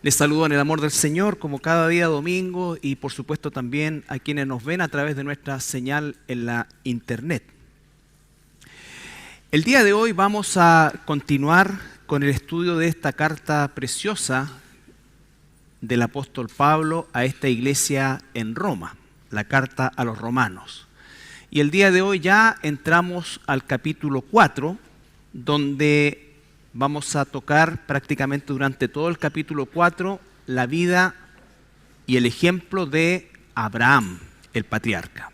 Les saludo en el amor del Señor, como cada día domingo, y por supuesto también a quienes nos ven a través de nuestra señal en la internet. El día de hoy vamos a continuar con el estudio de esta carta preciosa del apóstol Pablo a esta iglesia en Roma, la carta a los romanos. Y el día de hoy ya entramos al capítulo 4, donde vamos a tocar prácticamente durante todo el capítulo 4 la vida y el ejemplo de Abraham, el patriarca.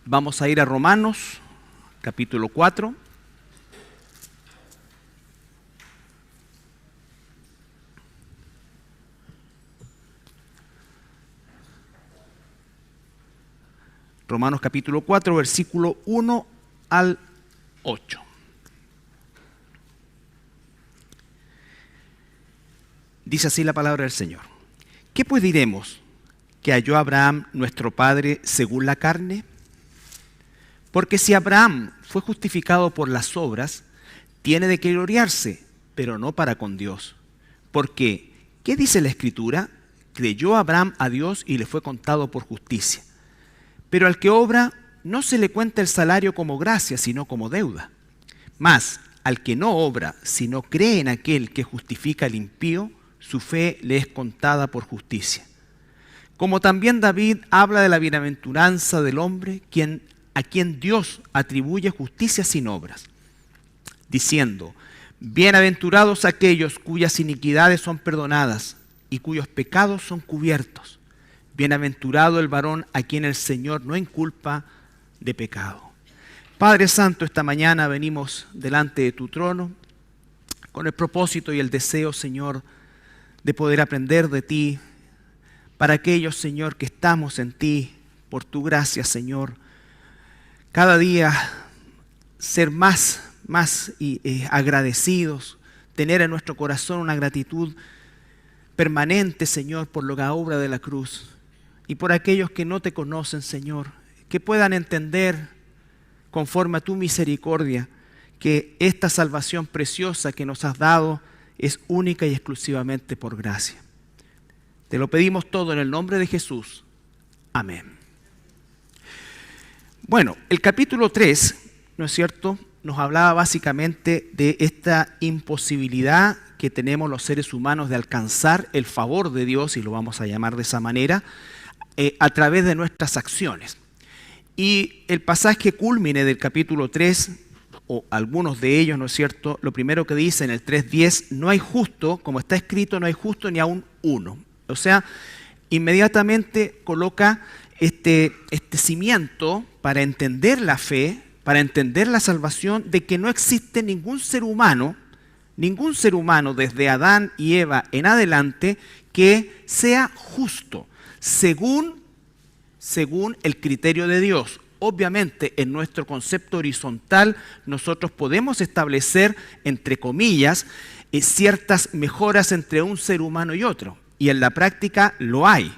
Vamos a ir a Romanos, capítulo 4. Romanos capítulo 4, versículo 1 al 8. Dice así la palabra del Señor. ¿Qué pues diremos? ¿Que halló Abraham nuestro padre según la carne? Porque si Abraham fue justificado por las obras, tiene de qué gloriarse, pero no para con Dios. Porque, ¿qué dice la Escritura? Creyó Abraham a Dios y le fue contado por justicia. Pero al que obra, no se le cuenta el salario como gracia, sino como deuda. Mas, al que no obra, sino cree en aquel que justifica al impío, su fe le es contada por justicia. Como también David habla de la bienaventuranza del hombre a quien Dios atribuye justicia sin obras, diciendo, bienaventurados aquellos cuyas iniquidades son perdonadas y cuyos pecados son cubiertos. Bienaventurado el varón a quien el Señor no inculpa de pecado. Padre Santo, esta mañana venimos delante de tu trono con el propósito y el deseo, Señor, de poder aprender de ti, para aquellos, Señor, que estamos en ti, por tu gracia, Señor, cada día ser más agradecidos, tener en nuestro corazón una gratitud permanente, Señor, por la obra de la cruz, y por aquellos que no te conocen, Señor, que puedan entender, conforme a tu misericordia, que esta salvación preciosa que nos has dado es única y exclusivamente por gracia. Te lo pedimos todo en el nombre de Jesús. Amén. Bueno, el capítulo 3, ¿no es cierto?, nos hablaba básicamente de esta imposibilidad que tenemos los seres humanos de alcanzar el favor de Dios, y lo vamos a llamar de esa manera, a través de nuestras acciones. Y el pasaje cúlmine del capítulo 3, o algunos de ellos, ¿no es cierto?, lo primero que dice en el 3:10, no hay justo, como está escrito, no hay justo ni aún uno. O sea, inmediatamente coloca este cimiento para entender la fe, para entender la salvación, de que no existe ningún ser humano desde Adán y Eva en adelante que sea justo, según el criterio de Dios. Obviamente, en nuestro concepto horizontal, nosotros podemos establecer, entre comillas, ciertas mejoras entre un ser humano y otro. Y en la práctica lo hay.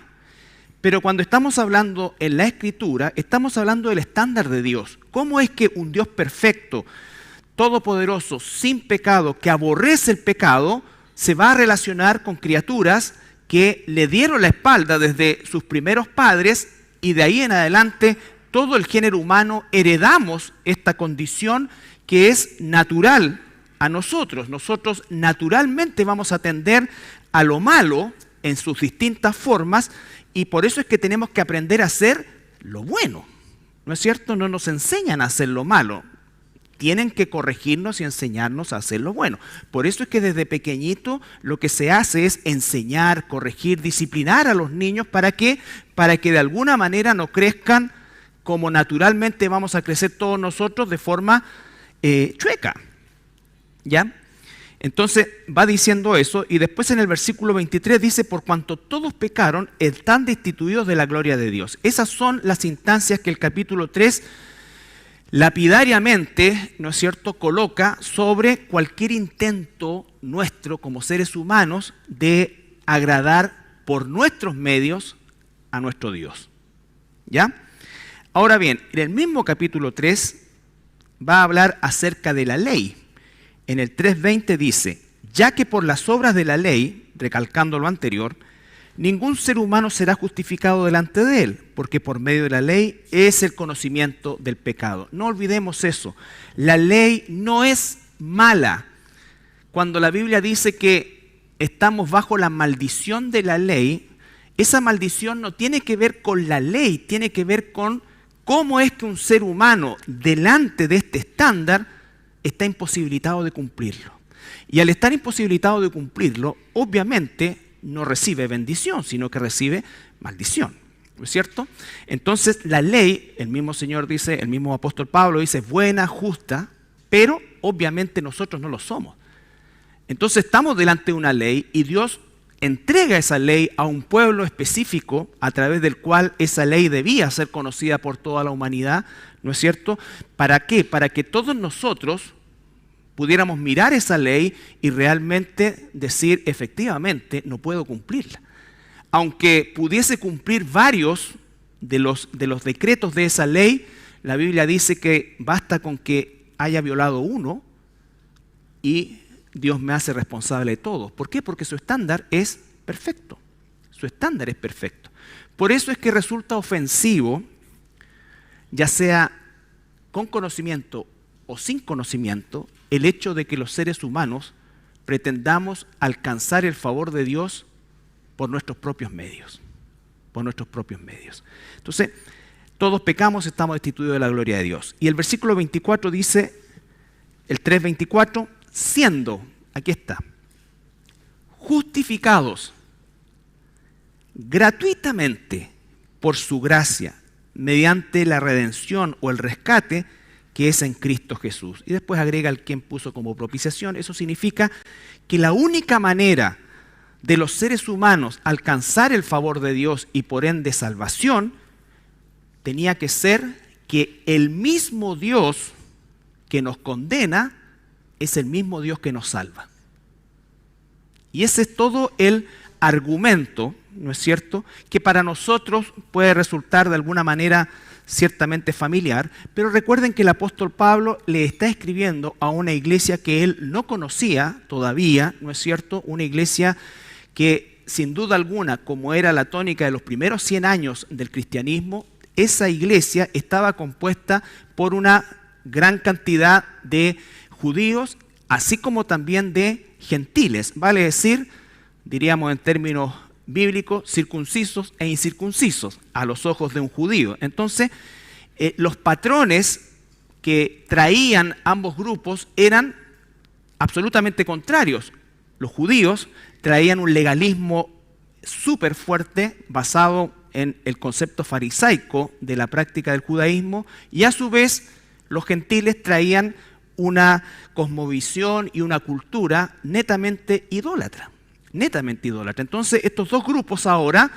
Pero cuando estamos hablando en la Escritura, estamos hablando del estándar de Dios. ¿Cómo es que un Dios perfecto, todopoderoso, sin pecado, que aborrece el pecado, se va a relacionar con criaturas que le dieron la espalda desde sus primeros padres, y de ahí en adelante todo el género humano heredamos esta condición que es natural a nosotros? Nosotros naturalmente vamos a tender a lo malo en sus distintas formas, y por eso es que tenemos que aprender a hacer lo bueno. ¿No es cierto? No nos enseñan a hacer lo malo. Tienen que corregirnos y enseñarnos a hacer lo bueno. Por eso es que desde pequeñito lo que se hace es enseñar, corregir, disciplinar a los niños. ¿Para qué? Para que de alguna manera no crezcan como naturalmente vamos a crecer todos nosotros, de forma chueca. ¿Ya? Entonces va diciendo eso, y después en el versículo 23 dice, por cuanto todos pecaron, están destituidos de la gloria de Dios. Esas son las instancias que el capítulo 3 lapidariamente, ¿no es cierto?, coloca sobre cualquier intento nuestro como seres humanos de agradar por nuestros medios a nuestro Dios. ¿Ya? Ahora bien, en el mismo capítulo 3 va a hablar acerca de la ley. En el 3:20 dice, ya que por las obras de la ley, recalcando lo anterior, ningún ser humano será justificado delante de él, porque por medio de la ley es el conocimiento del pecado. No olvidemos eso. La ley no es mala. Cuando la Biblia dice que estamos bajo la maldición de la ley, esa maldición no tiene que ver con la ley, tiene que ver con cómo es que un ser humano delante de este estándar está imposibilitado de cumplirlo. Y al estar imposibilitado de cumplirlo, obviamente no recibe bendición, sino que recibe maldición, ¿no es cierto? Entonces la ley, el mismo Señor dice, el mismo apóstol Pablo dice, buena, justa, pero obviamente nosotros no lo somos. Entonces estamos delante de una ley y Dios entrega esa ley a un pueblo específico a través del cual esa ley debía ser conocida por toda la humanidad, ¿no es cierto? ¿Para qué? Para que todos nosotros pudiéramos mirar esa ley y realmente decir, efectivamente, no puedo cumplirla. Aunque pudiese cumplir varios de los decretos de esa ley, la Biblia dice que basta con que haya violado uno y Dios me hace responsable de todo. ¿Por qué? Porque su estándar es perfecto. Su estándar es perfecto. Por eso es que resulta ofensivo, ya sea con conocimiento o sin conocimiento, el hecho de que los seres humanos pretendamos alcanzar el favor de Dios por nuestros propios medios. Por nuestros propios medios. Entonces, todos pecamos, estamos destituidos de la gloria de Dios. Y el versículo 24 dice, el 3:24, siendo, aquí está, justificados gratuitamente por su gracia, mediante la redención o el rescate que es en Cristo Jesús. Y después agrega el quien puso como propiciación. Eso significa que la única manera de los seres humanos alcanzar el favor de Dios y por ende salvación, tenía que ser que el mismo Dios que nos condena es el mismo Dios que nos salva. Y ese es todo el argumento, ¿no es cierto?, que para nosotros puede resultar de alguna manera ciertamente familiar, pero recuerden que el apóstol Pablo le está escribiendo a una iglesia que él no conocía todavía, ¿no es cierto?, una iglesia que sin duda alguna, como era la tónica de los primeros 100 años del cristianismo, esa iglesia estaba compuesta por una gran cantidad de judíos, así como también de gentiles, vale decir, diríamos en términos bíblicos, circuncisos e incircuncisos a los ojos de un judío. Entonces, los patrones que traían ambos grupos eran absolutamente contrarios. Los judíos traían un legalismo súper fuerte basado en el concepto farisaico de la práctica del judaísmo, y a su vez los gentiles traían una cosmovisión y una cultura netamente idólatra. Netamente idólatra. Entonces estos dos grupos ahora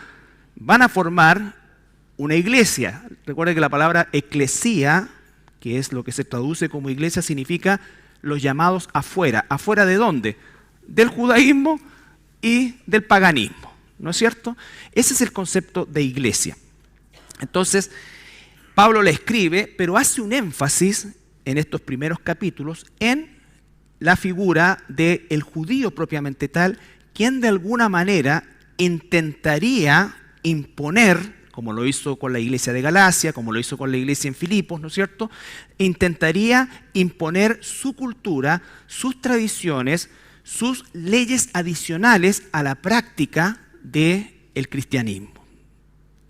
van a formar una iglesia. Recuerden que la palabra eclesía, que es lo que se traduce como iglesia, significa los llamados afuera. ¿Afuera de dónde? Del judaísmo y del paganismo, ¿no es cierto? Ese es el concepto de iglesia. Entonces, Pablo le escribe, pero hace un énfasis en estos primeros capítulos en la figura del judío propiamente tal, quien de alguna manera intentaría imponer, como lo hizo con la iglesia de Galacia, como lo hizo con la iglesia en Filipos, ¿no es cierto? Intentaría imponer su cultura, sus tradiciones, sus leyes adicionales a la práctica del cristianismo.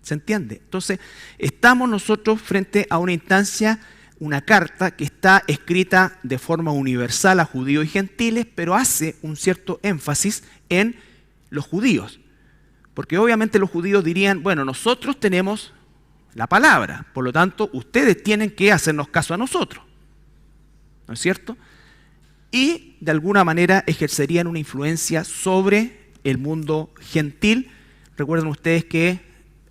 ¿Se entiende? Entonces, estamos nosotros frente a una instancia, una carta que está escrita de forma universal a judíos y gentiles, pero hace un cierto énfasis en los judíos. Porque obviamente los judíos dirían, bueno, nosotros tenemos la palabra, por lo tanto, ustedes tienen que hacernos caso a nosotros. ¿No es cierto? Y de alguna manera ejercerían una influencia sobre el mundo gentil. Recuerden ustedes que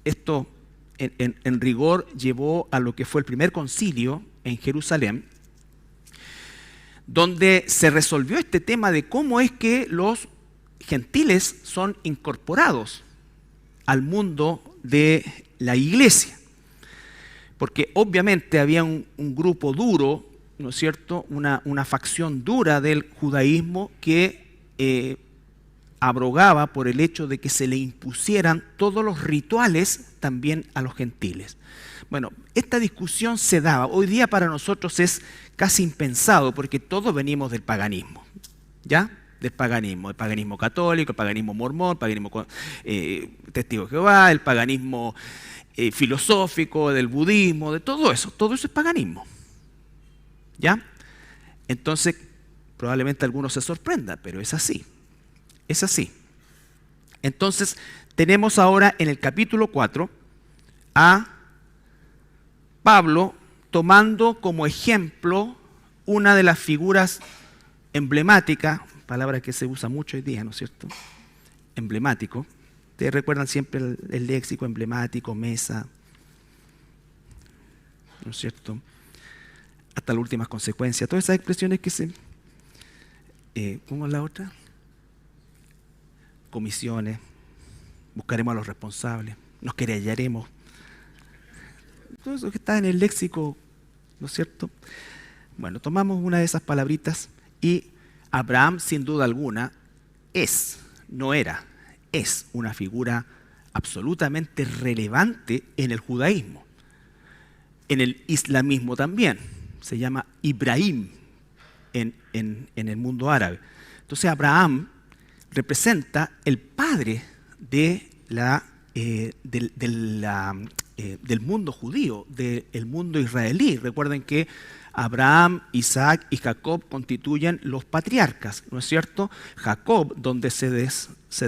esto en rigor llevó a lo que fue el primer concilio en Jerusalén, donde se resolvió este tema de cómo es que los gentiles son incorporados al mundo de la iglesia. Porque obviamente había un grupo duro, ¿no es cierto?, una facción dura del judaísmo que abrogaba por el hecho de que se le impusieran todos los rituales también a los gentiles. Bueno, esta discusión se daba. Hoy día para nosotros es casi impensado porque todos venimos del paganismo, ¿ya? El paganismo católico, el paganismo mormón, el paganismo testigo de Jehová, el paganismo filosófico, del budismo, de todo eso es paganismo, ¿ya? Entonces, probablemente algunos se sorprendan, pero es así. Es así. Entonces, tenemos ahora en el capítulo 4 a Pablo tomando como ejemplo una de las figuras emblemáticas, palabra que se usa mucho hoy día, ¿no es cierto? Emblemático. Ustedes recuerdan siempre el léxico emblemático, mesa, ¿no es cierto? Hasta las últimas consecuencias. Todas esas expresiones que se... ¿cómo es la otra? Comisiones, buscaremos a los responsables, nos querellaremos. Todo eso que está en el léxico, ¿no es cierto? Bueno, tomamos una de esas palabritas y Abraham, sin duda alguna, no era, es una figura absolutamente relevante en el judaísmo. En el islamismo también, se llama Ibrahim en el mundo árabe. Entonces Abraham representa el padre del mundo judío, del mundo israelí. Recuerden que Abraham, Isaac y Jacob constituyen los patriarcas, ¿no es cierto? Jacob, donde se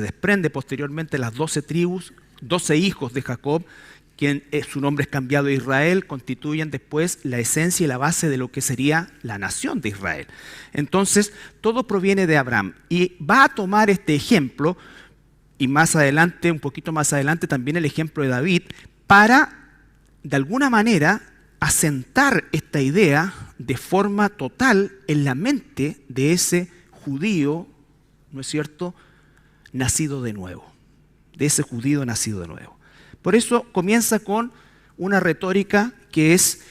desprende posteriormente las 12 tribus, 12 hijos de Jacob, quien su nombre es cambiado a Israel, constituyen después la esencia y la base de lo que sería la nación de Israel. Entonces, todo proviene de Abraham y va a tomar este ejemplo, y más adelante, un poquito más adelante, también el ejemplo de David, para, de alguna manera, asentar esta idea de forma total en la mente de ese judío, ¿no es cierto?, nacido de nuevo, de ese judío nacido de nuevo. Por eso comienza con una retórica que es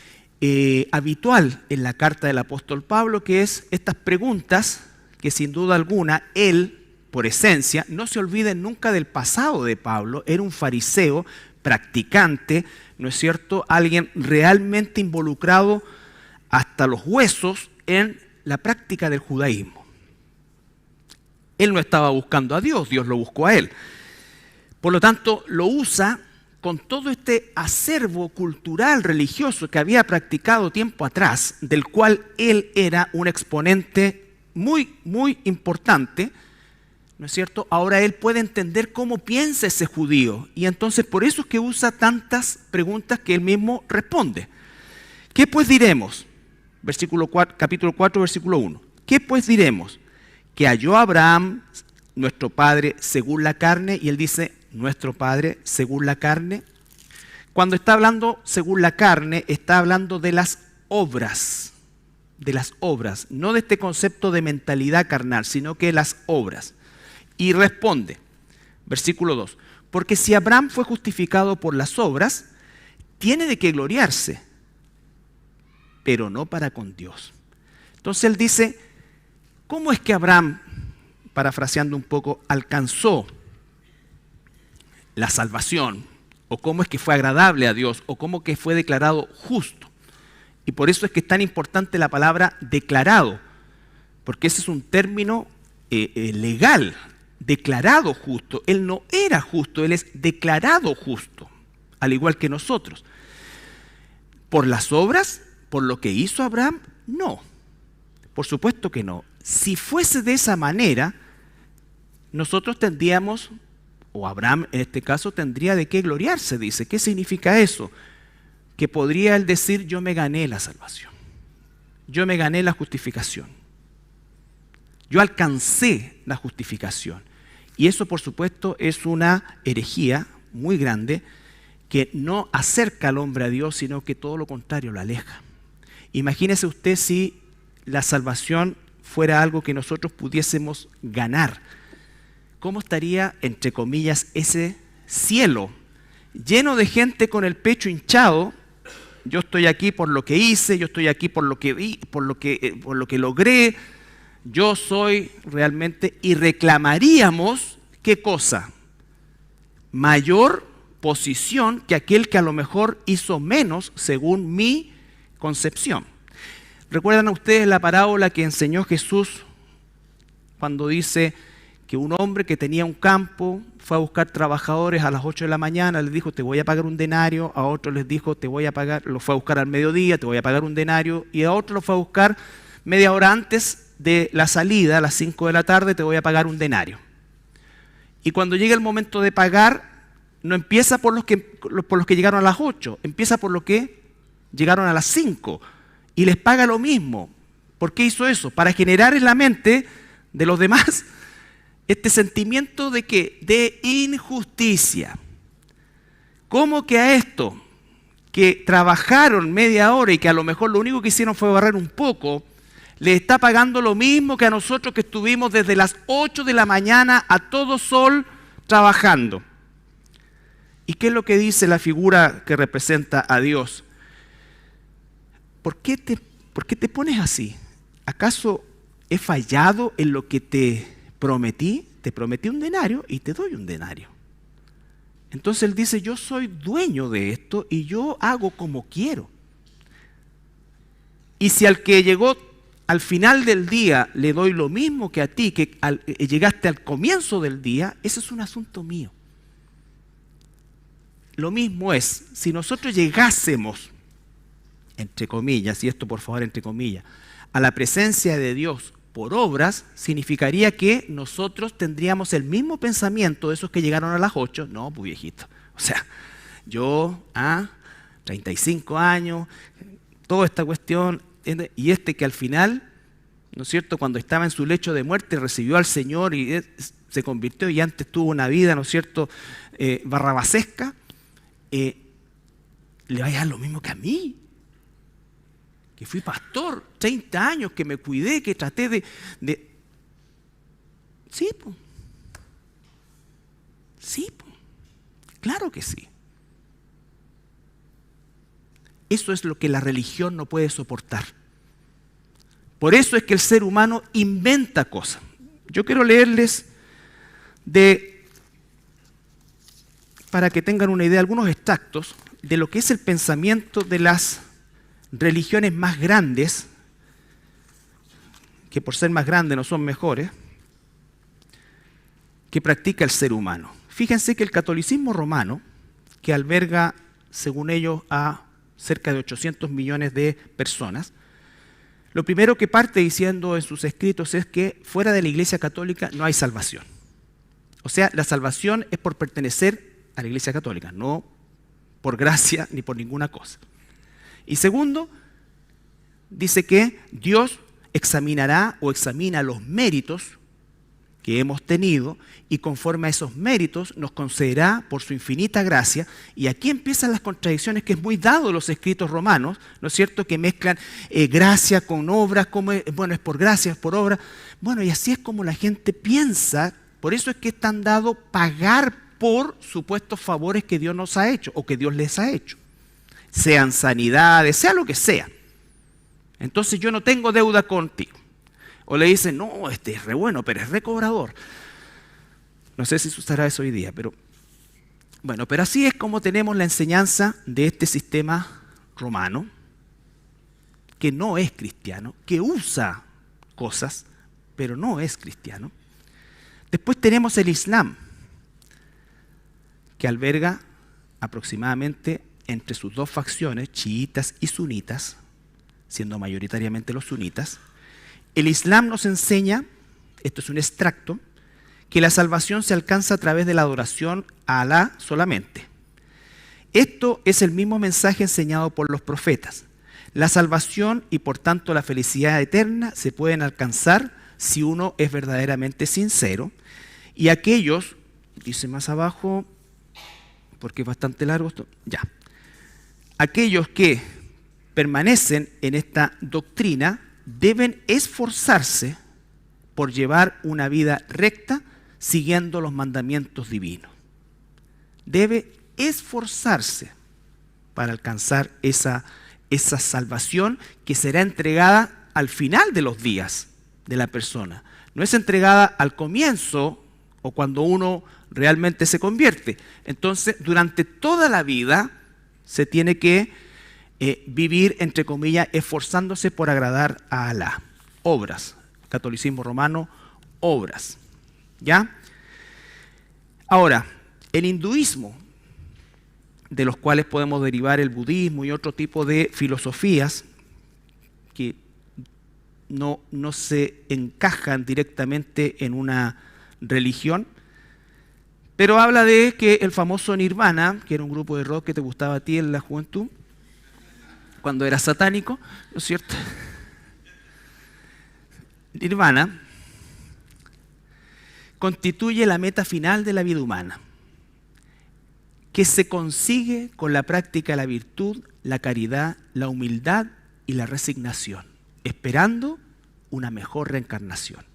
habitual en la carta del apóstol Pablo, que es estas preguntas que sin duda alguna él, por esencia, no se olviden nunca del pasado de Pablo, era un fariseo practicante, ¿no es cierto?, alguien realmente involucrado hasta los huesos en la práctica del judaísmo. Él no estaba buscando a Dios, Dios lo buscó a él. Por lo tanto, lo usa con todo este acervo cultural religioso que había practicado tiempo atrás, del cual él era un exponente muy, muy importante, ¿no es cierto? Ahora él puede entender cómo piensa ese judío y entonces por eso es que usa tantas preguntas que él mismo responde. ¿Qué pues diremos? Capítulo 4, versículo 1. ¿Qué pues diremos? Que halló a Abraham, nuestro padre, según la carne, y él dice, nuestro padre según la carne. Cuando está hablando según la carne, está hablando de las obras, no de este concepto de mentalidad carnal, sino que las obras. Y responde, versículo 2, porque si Abraham fue justificado por las obras, tiene de qué gloriarse, pero no para con Dios. Entonces él dice, ¿cómo es que Abraham, parafraseando un poco, alcanzó la salvación? ¿O cómo es que fue agradable a Dios? ¿O cómo que fue declarado justo? Y por eso es que es tan importante la palabra declarado, porque ese es un término legal, declarado justo. Él no era justo, él es declarado justo, al igual que nosotros. ¿Por las obras? ¿Por lo que hizo Abraham? No, por supuesto que no. Si fuese de esa manera, nosotros tendríamos, o Abraham en este caso, tendría de qué gloriarse, dice. ¿Qué significa eso? Que podría él decir, yo me gané la salvación, yo me gané la justificación, yo alcancé la justificación. Y eso, por supuesto, es una herejía muy grande que no acerca al hombre a Dios, sino que todo lo contrario, lo aleja. Imagínese usted si la salvación fuera algo que nosotros pudiésemos ganar. ¿Cómo estaría, entre comillas, ese cielo lleno de gente con el pecho hinchado? Yo estoy aquí por lo que hice, yo estoy aquí por lo que vi, por lo que logré, yo soy realmente, y reclamaríamos, ¿qué cosa? Mayor posición que aquel que a lo mejor hizo menos según mi concepción. ¿Recuerdan a ustedes la parábola que enseñó Jesús cuando dice que un hombre que tenía un campo fue a buscar trabajadores a las 8 de la mañana, les dijo, te voy a pagar un denario, a otro les dijo, te voy a pagar, lo fue a buscar al mediodía, te voy a pagar un denario, y a otro lo fue a buscar media hora antes de la salida, a las 5 de la tarde, te voy a pagar un denario. Y cuando llega el momento de pagar, no empieza por los que llegaron a las 8, empieza por los que llegaron a las 5, y les paga lo mismo. ¿Por qué hizo eso? Para generar en la mente de los demás este sentimiento de ¿qué? De injusticia. ¿Cómo que a esto, que trabajaron media hora y que a lo mejor lo único que hicieron fue barrer un poco, le está pagando lo mismo que a nosotros que estuvimos desde las 8 de la mañana a todo sol trabajando? ¿Y qué es lo que dice la figura que representa a Dios? ¿Por qué te pones así? ¿Acaso he fallado en lo que te prometí? Te prometí un denario y te doy un denario. Entonces él dice, yo soy dueño de esto y yo hago como quiero. Y si al que llegó al final del día le doy lo mismo que a ti, que llegaste al comienzo del día, ese es un asunto mío. Lo mismo es, si nosotros llegásemos, entre comillas, y esto por favor entre comillas, a la presencia de Dios por obras, significaría que nosotros tendríamos el mismo pensamiento de esos que llegaron a las 8. No, pues viejito. O sea, yo, 35 años, toda esta cuestión, y que al final, ¿no es cierto?, cuando estaba en su lecho de muerte, recibió al Señor y se convirtió y antes tuvo una vida, ¿no es cierto?, barrabasesca, le va a dar lo mismo que a mí, que fui pastor 30 años, que me cuidé, que traté de... Sí, pues. Sí, pues. Claro que sí. Eso es lo que la religión no puede soportar. Por eso es que el ser humano inventa cosas. Yo quiero leerles para que tengan una idea, algunos extractos de lo que es el pensamiento de las religiones más grandes, que por ser más grandes no son mejores, que practica el ser humano. Fíjense que el catolicismo romano, que alberga, según ellos, a cerca de 800 millones de personas, lo primero que parte diciendo en sus escritos es que fuera de la Iglesia Católica no hay salvación. O sea, la salvación es por pertenecer a la Iglesia Católica, no por gracia ni por ninguna cosa. Y segundo, dice que Dios examinará o examina los méritos que hemos tenido y conforme a esos méritos nos concederá por su infinita gracia. Y aquí empiezan las contradicciones que es muy dado en los escritos romanos, ¿no es cierto?, que mezclan gracia con obras, como es por gracia, es por obra. Bueno, y así es como la gente piensa, por eso es que es tan dado pagar por supuestos favores que Dios nos ha hecho o que Dios les ha hecho. Sean sanidades, sea lo que sea. Entonces yo no tengo deuda contigo. O le dicen, no, este es re bueno, pero es recobrador. No sé si se usará eso hoy día, pero bueno, pero así es como tenemos la enseñanza de este sistema romano, que no es cristiano, que usa cosas, pero no es cristiano. Después tenemos el Islam, que alberga aproximadamente entre sus dos facciones, chiitas y sunitas, siendo mayoritariamente los sunitas. El Islam nos enseña, esto es un extracto, que la salvación se alcanza a través de la adoración a Alá solamente. Esto es el mismo mensaje enseñado por los profetas. La salvación y por tanto la felicidad eterna se pueden alcanzar si uno es verdaderamente sincero. Y aquellos, dice más abajo, porque es bastante largo esto, ya. Aquellos que permanecen en esta doctrina deben esforzarse por llevar una vida recta siguiendo los mandamientos divinos. Debe esforzarse para alcanzar esa salvación que será entregada al final de los días, de la persona. No es entregada al comienzo o cuando uno realmente se convierte. Entonces, durante toda la vida se tiene que vivir, entre comillas, esforzándose por agradar a Alá. Obras. Catolicismo romano, obras. ¿Ya? Ahora, el hinduismo, de los cuales podemos derivar el budismo y otro tipo de filosofías que no se encajan directamente en una religión, pero habla de que el famoso Nirvana, que era un grupo de rock que te gustaba a ti en la juventud, cuando eras satánico, ¿no es cierto? Nirvana constituye la meta final de la vida humana, que se consigue con la práctica de la virtud, la caridad, la humildad y la resignación, esperando una mejor reencarnación.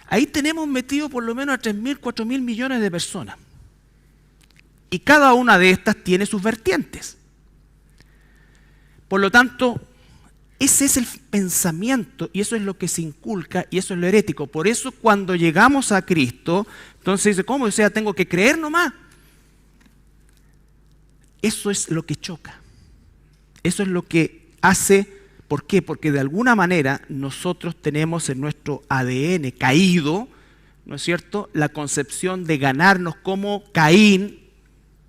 Ahí tenemos metido por lo menos a 3.000, 4.000 millones de personas. Y cada una de estas tiene sus vertientes. Por lo tanto, ese es el pensamiento y eso es lo que se inculca y eso es lo herético. Por eso cuando llegamos a Cristo, entonces dice, ¿cómo? O sea, tengo que creer nomás. Eso es lo que choca. Eso es lo que hace. ¿Por qué? Porque de alguna manera nosotros tenemos en nuestro ADN caído, ¿no es cierto?, la concepción de ganarnos como Caín,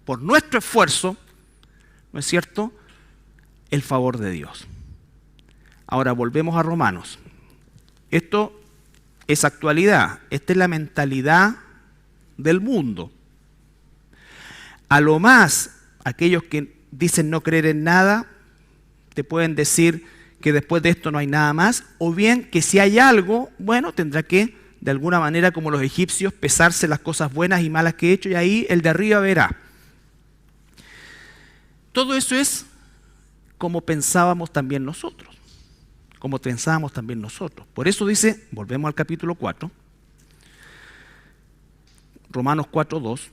por nuestro esfuerzo, ¿no es cierto?, el favor de Dios. Ahora volvemos a Romanos. Esto es actualidad, esta es la mentalidad del mundo. A lo más, aquellos que dicen no creer en nada, te pueden decir que después de esto no hay nada más, o bien que si hay algo, bueno, tendrá que, de alguna manera, como los egipcios, pesarse las cosas buenas y malas que he hecho, y ahí el de arriba verá. Todo eso es como pensábamos también nosotros, Por eso dice, volvemos al capítulo 4, Romanos 4:2,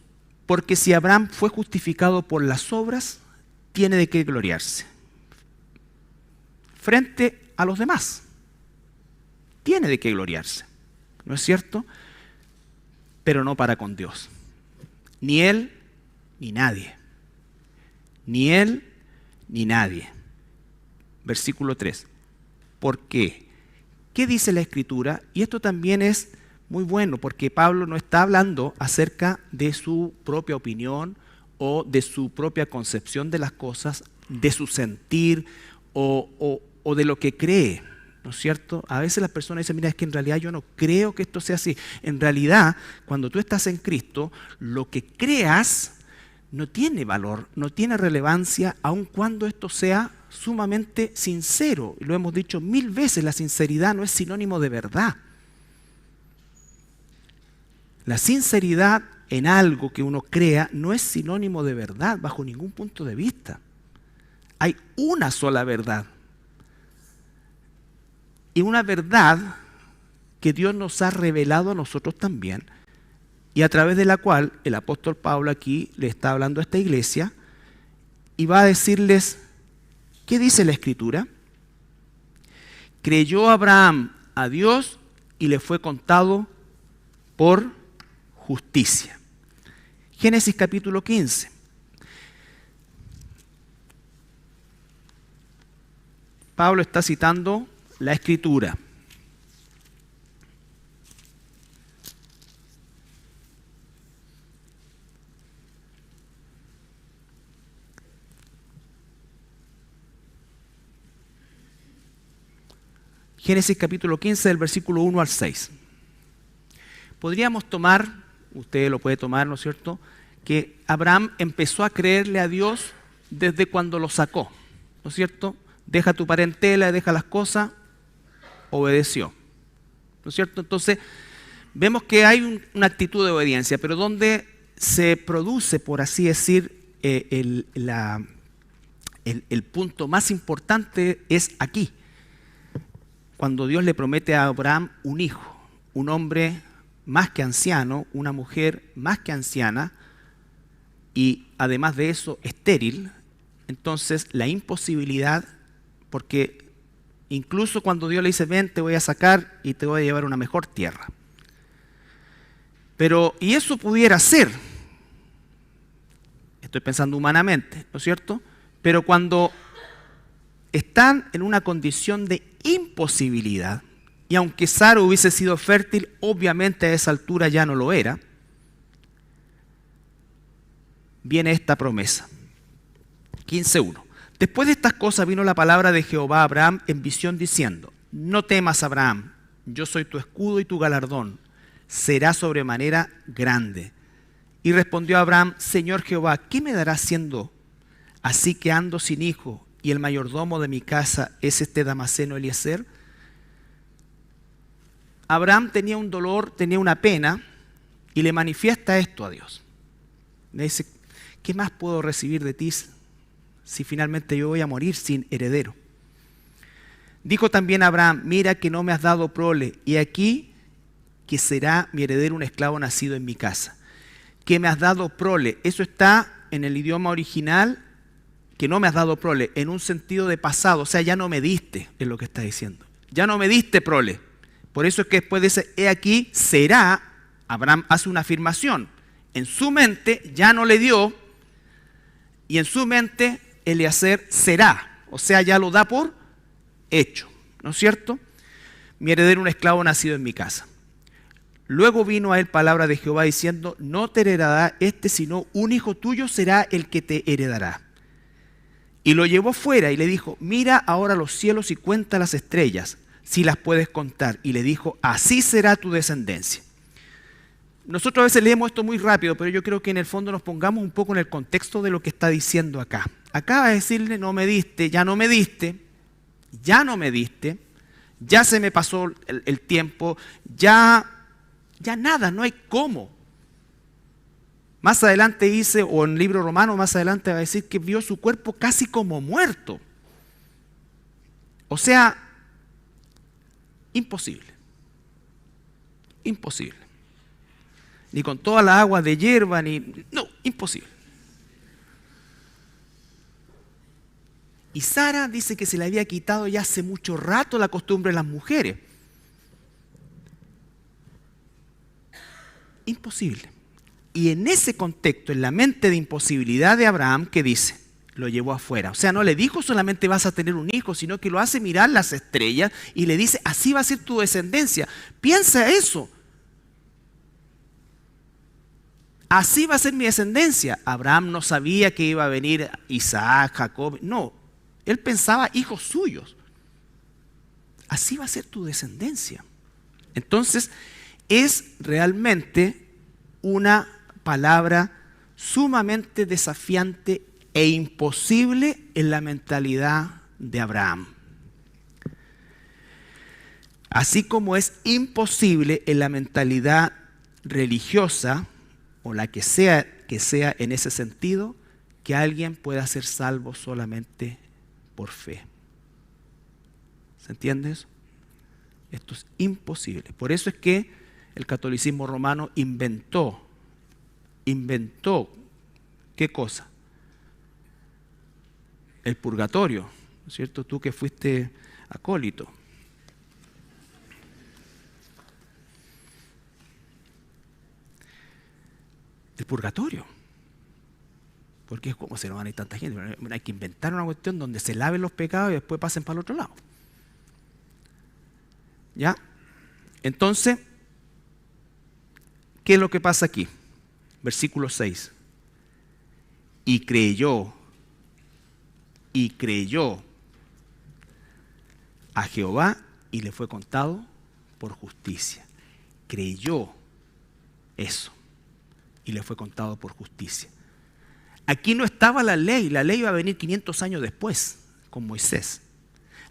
porque si Abraham fue justificado por las obras, tiene de qué gloriarse frente a los demás. Tiene de qué gloriarse, ¿no es cierto? Pero no para con Dios. Ni él, ni nadie. Ni él, ni nadie. Versículo 3. ¿Por qué? ¿Qué dice la Escritura? Y esto también es muy bueno, porque Pablo no está hablando acerca de su propia opinión o de su propia concepción de las cosas, de su sentir o de lo que cree, ¿no es cierto? A veces las personas dicen, mira, es que en realidad yo no creo que esto sea así. En realidad, cuando tú estás en Cristo, lo que creas no tiene valor, no tiene relevancia, aun cuando esto sea sumamente sincero. Lo hemos dicho 1000 veces, la sinceridad no es sinónimo de verdad. La sinceridad en algo que uno crea no es sinónimo de verdad bajo ningún punto de vista. Hay una sola verdad. Y una verdad que Dios nos ha revelado a nosotros también, y a través de la cual el apóstol Pablo aquí le está hablando a esta iglesia y va a decirles, ¿qué dice la Escritura? Creyó Abraham a Dios y le fue contado por justicia. Génesis capítulo 15. Pablo está citando la Escritura. Génesis capítulo 15, del versículo 1 al 6. Podríamos tomar, usted lo puede tomar, ¿no es cierto?, que Abraham empezó a creerle a Dios desde cuando lo sacó, ¿no es cierto? Deja tu parentela, deja las cosas, obedeció, ¿no es cierto? Entonces, vemos que hay una actitud de obediencia, pero donde se produce, por así decir, el punto más importante es aquí, cuando Dios le promete a Abraham un hijo, un hombre más que anciano, una mujer más que anciana, y además de eso, estéril. Entonces, la imposibilidad, porque Incluso cuando Dios le dice, ven, te voy a sacar y te voy a llevar a una mejor tierra. Pero, y eso pudiera ser, estoy pensando humanamente, ¿no es cierto? Pero cuando están en una condición de imposibilidad, y aunque Sara hubiese sido fértil, obviamente a esa altura ya no lo era, viene esta promesa. 15:1. Después de estas cosas vino la palabra de Jehová a Abraham en visión diciendo, no temas, Abraham, yo soy tu escudo y tu galardón, será sobremanera grande. Y respondió Abraham, Señor Jehová, ¿qué me darás siendo así que ando sin hijo y el mayordomo de mi casa es este Damaseno Eliezer? Abraham tenía un dolor, tenía una pena y le manifiesta esto a Dios. Le dice, ¿qué más puedo recibir de ti si finalmente yo voy a morir sin heredero? Dijo también Abraham, mira que no me has dado prole, y aquí que será mi heredero un esclavo nacido en mi casa. Que me has dado prole, eso está en el idioma original, que no me has dado prole, en un sentido de pasado, o sea, ya no me diste, es lo que está diciendo. Ya no me diste prole. Por eso es que después dice, he aquí, será, Abraham hace una afirmación. En su mente ya no le dio, y en su mente Eliezer será, o sea, ya lo da por hecho, ¿no es cierto? Mi heredero un esclavo nacido en mi casa. Luego vino a él palabra de Jehová diciendo, no te heredará este, sino un hijo tuyo será el que te heredará. Y lo llevó fuera y le dijo, mira ahora los cielos y cuenta las estrellas, si las puedes contar. Y le dijo, así será tu descendencia. Nosotros a veces leemos esto muy rápido, pero yo creo que en el fondo nos pongamos un poco en el contexto de lo que está diciendo acá. Acá va a decirle, no me diste, ya no me diste, ya no me diste, ya se me pasó el tiempo, ya nada, no hay cómo. Más adelante dice, o en el libro romano más adelante va a decir que vio su cuerpo casi como muerto. O sea, imposible. Imposible. Ni con todas las aguas de hierba, no, imposible. Y Sara dice que se le había quitado ya hace mucho rato la costumbre de las mujeres. Imposible. Y en ese contexto, en la mente de imposibilidad de Abraham, ¿qué dice? Lo llevó afuera. O sea, no le dijo solamente vas a tener un hijo, sino que lo hace mirar las estrellas y le dice, así va a ser tu descendencia. Piensa eso. Así va a ser mi descendencia. Abraham no sabía que iba a venir Isaac, Jacob. No, él pensaba hijos suyos. Así va a ser tu descendencia. Entonces, es realmente una palabra sumamente desafiante e imposible en la mentalidad de Abraham. Así como es imposible en la mentalidad religiosa, o la que sea en ese sentido, que alguien pueda ser salvo solamente por fe. ¿Se entiende eso? Esto es imposible. Por eso es que el catolicismo romano inventó, ¿qué cosa? El purgatorio, ¿no es cierto? Tú que fuiste acólito. El purgatorio. Porque es como se nos van a ir tanta gente. Hay que inventar una cuestión donde se laven los pecados y después pasen para el otro lado. ¿Ya? Entonces, ¿qué es lo que pasa aquí? Versículo 6. Y creyó a Jehová y le fue contado por justicia. Creyó eso y le fue contado por justicia. Aquí no estaba la ley iba a venir 500 años después con Moisés.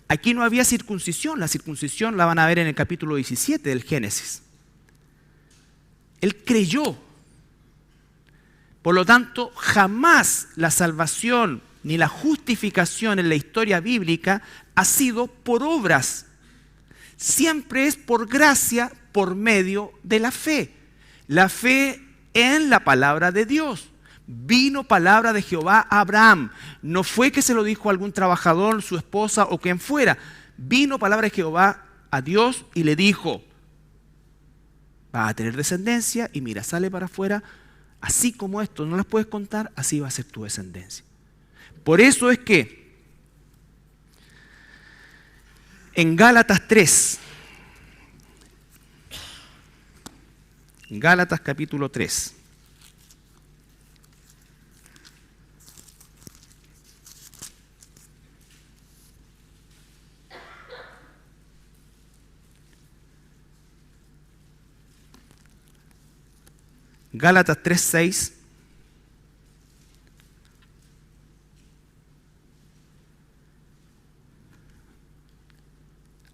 Aquí no había circuncisión, la circuncisión la van a ver en el capítulo 17 del Génesis. Él creyó. Por lo tanto, jamás la salvación ni la justificación en la historia bíblica ha sido por obras. Siempre es por gracia, por medio de la fe. La fe en la palabra de Dios. Vino palabra de Jehová a Abraham. No fue que se lo dijo a algún trabajador, su esposa o quien fuera. vino palabra de Jehová a Dios y le dijo, vas a tener descendencia y mira, sale para afuera, así como esto no las puedes contar, así va a ser tu descendencia. Por eso es que en Gálatas 3, Gálatas capítulo 3, Gálatas 3:6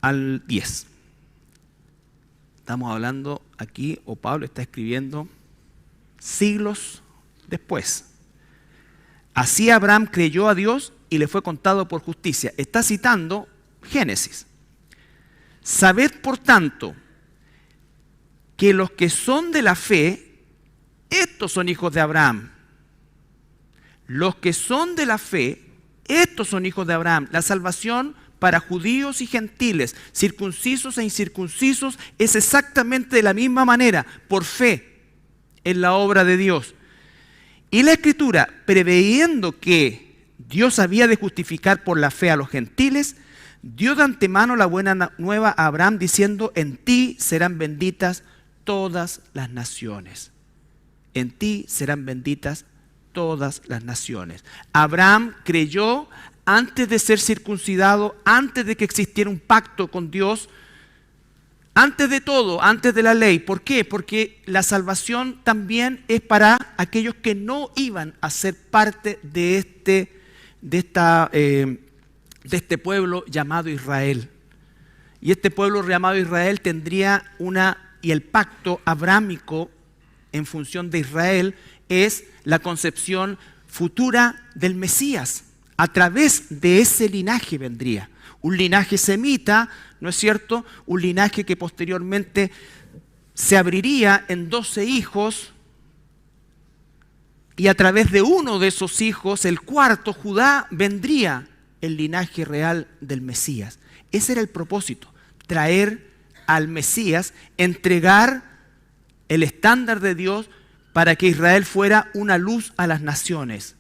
al 10. Estamos hablando aquí, o Pablo está escribiendo siglos después. Así Abraham creyó a Dios y le fue contado por justicia. Está citando Génesis. Sabed, por tanto, que los que son de la fe, estos son hijos de Abraham. Los que son de la fe, estos son hijos de Abraham. La salvación para judíos y gentiles, circuncisos e incircuncisos, es exactamente de la misma manera, por fe en la obra de Dios. Y la Escritura, preveyendo que Dios había de justificar por la fe a los gentiles, dio de antemano la buena nueva a Abraham, diciendo, en ti serán benditas todas las naciones. En ti serán benditas todas las naciones. Abraham creyó antes de ser circuncidado, antes de que existiera un pacto con Dios, antes de todo, antes de la ley. ¿Por qué? Porque la salvación también es para aquellos que no iban a ser parte de este pueblo llamado Israel. Y este pueblo llamado Israel tendría y el pacto abrámico en función de Israel es la concepción futura del Mesías. A través de ese linaje vendría. Un linaje semita, ¿no es cierto? Un linaje que posteriormente se abriría en 12 hijos y a través de uno de esos hijos, el cuarto, Judá, vendría el linaje real del Mesías. Ese era el propósito, traer al Mesías, entregar el estándar de Dios para que Israel fuera una luz a las naciones.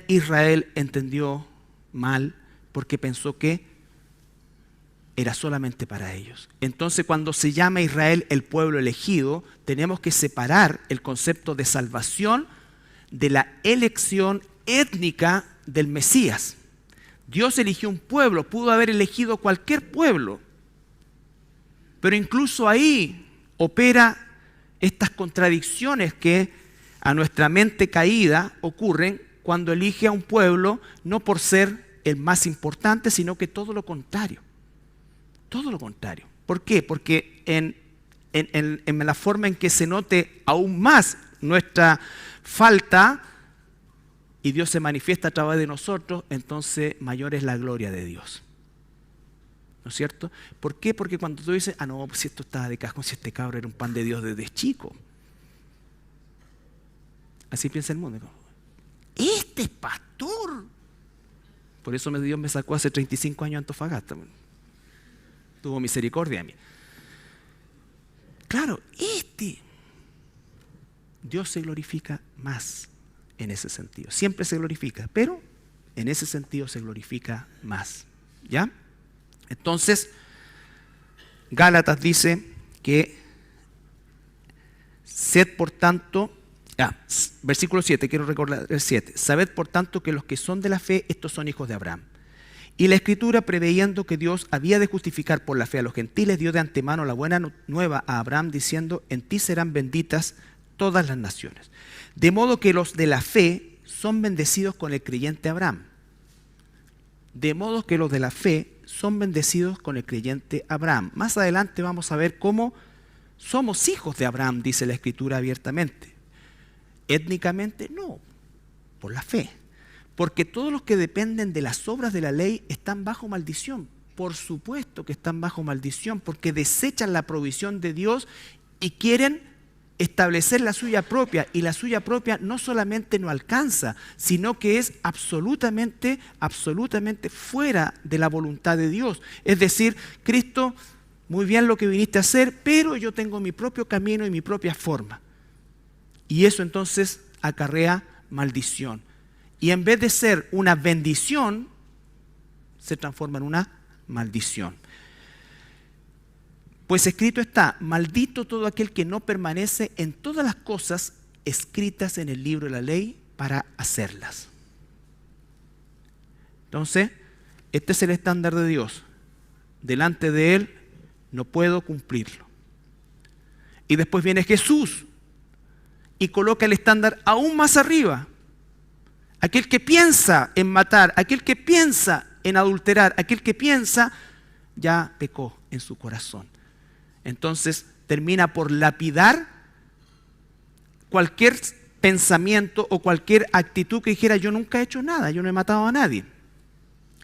Israel entendió mal porque pensó que era solamente para ellos. Entonces, cuando se llama Israel el pueblo elegido, tenemos que separar el concepto de salvación de la elección étnica del Mesías. Dios eligió un pueblo, pudo haber elegido cualquier pueblo, pero incluso ahí opera estas contradicciones que a nuestra mente caída ocurren cuando elige a un pueblo no por ser el más importante, sino que todo lo contrario. Todo lo contrario. ¿Por qué? Porque en la forma en que se note aún más nuestra falta y Dios se manifiesta a través de nosotros, entonces mayor es la gloria de Dios. ¿No es cierto? ¿Por qué? Porque cuando tú dices, no, pues si esto estaba de cajón, si este cabro era un pan de Dios desde chico. Así piensa el mundo. Este es pastor. Por eso Dios me sacó hace 35 años a Antofagasta. Tuvo misericordia de mí. Claro, Dios se glorifica más en ese sentido. Siempre se glorifica, pero en ese sentido se glorifica más. ¿Ya? Entonces, Gálatas dice que sed por tanto, versículo 7, quiero recordar el 7. Sabed por tanto que los que son de la fe, estos son hijos de Abraham. Y la Escritura, preveyendo que Dios había de justificar por la fe a los gentiles, dio de antemano la buena nueva a Abraham, diciendo, en ti serán benditas todas las naciones. De modo que los de la fe son bendecidos con el creyente Abraham. De modo que los de la fe son bendecidos con el creyente Abraham. Más adelante vamos a ver cómo somos hijos de Abraham, dice la Escritura abiertamente. Étnicamente no, por la fe. Porque todos los que dependen de las obras de la ley están bajo maldición. Por supuesto que están bajo maldición, porque desechan la provisión de Dios y quieren establecer la suya propia, y la suya propia no solamente no alcanza, sino que es absolutamente fuera de la voluntad de Dios. Es decir, Cristo, muy bien lo que viniste a hacer, pero yo tengo mi propio camino y mi propia forma. Y eso entonces acarrea maldición. Y en vez de ser una bendición, se transforma en una maldición. Pues escrito está: maldito todo aquel que no permanece en todas las cosas escritas en el libro de la ley para hacerlas. Entonces, este es el estándar de Dios. Delante de Él no puedo cumplirlo. Y después viene Jesús y coloca el estándar aún más arriba. Aquel que piensa en matar, aquel que piensa en adulterar, aquel que piensa, ya pecó en su corazón. Entonces termina por lapidar cualquier pensamiento o cualquier actitud que dijera: yo nunca he hecho nada, yo no he matado a nadie.